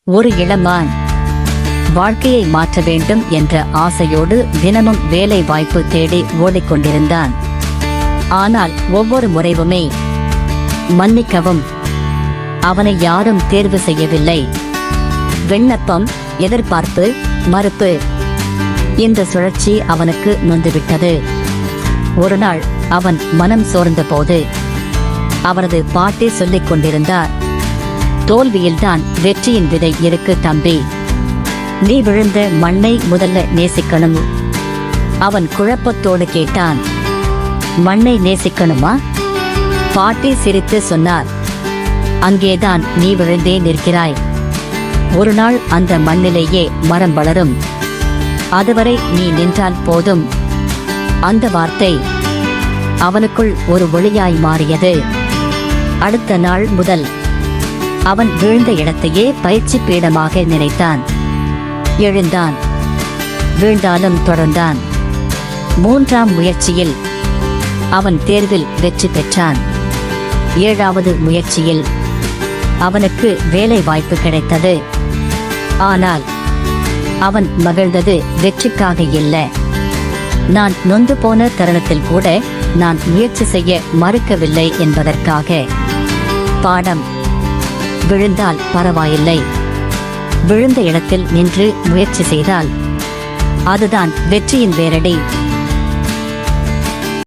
ஒரு இளமான் வாழ்க்கையை மாற்ற வேண்டும் என்ற ஆசையோடு தினமும் வேலை வாய்ப்பு தேடி ஓடிக்கொண்டிருந்தான். ஆனால் ஒவ்வொரு முறையுமே மன்னிக்கவும், அவனை யாரும் தேர்வு செய்யவில்லை. விண்ணப்பம், எதிர்பார்ப்பு, மறுப்பு, இந்த சுழற்சி அவனுக்கு நொந்துவிட்டது. ஒரு நாள் அவன் மனம் சோர்ந்தபோது அவரது பாட்டி சொல்லிக் கொண்டிருந்தார், தோல்வியில்தான் வெற்றியின் விதை இருக்கு தம்பி. நீ விழுந்த மண்ணை முதல்ல நேசிக்கணும். அவன் குழப்பத்தோடு கேட்டான், மண்ணை நேசிக்கணுமா? பாட்டி சிரித்து சொன்னார், அங்கேதான் நீ விழுந்தே நிற்கிறாய். ஒரு நாள் அந்த மண்ணிலேயே மரம் வளரும். அதுவரை நீ நின்றால் போதும். அந்த வார்த்தை அவனுக்குள் ஒரு ஒளியாய் மாறியது. அடுத்த நாள் முதல் அவன் வீழ்ந்த இடத்தையே பயிற்சி பீடமாக நினைத்தான். எழுந்தான், வீழ்ந்தாலும் தொடர்ந்தான். 3ஆம் முயற்சியில் அவன் தேர்வில் வெற்றி பெற்றான். 7வது முயற்சியில் அவனுக்கு வேலை வாய்ப்பு கிடைத்தது. ஆனால் அவன் மகிழ்ந்தது வெற்றிக்காக இல்லை. நான் நொந்து போன தருணத்தில் கூட நான் முயற்சி செய்ய மறுக்கவில்லை என்பதற்காக. பாடம்: விழுந்தால் பரவாயில்லை, விழுந்த இடத்தில் நின்று முயற்சி செய்தால் அதுதான் வெற்றியின் வேரடி.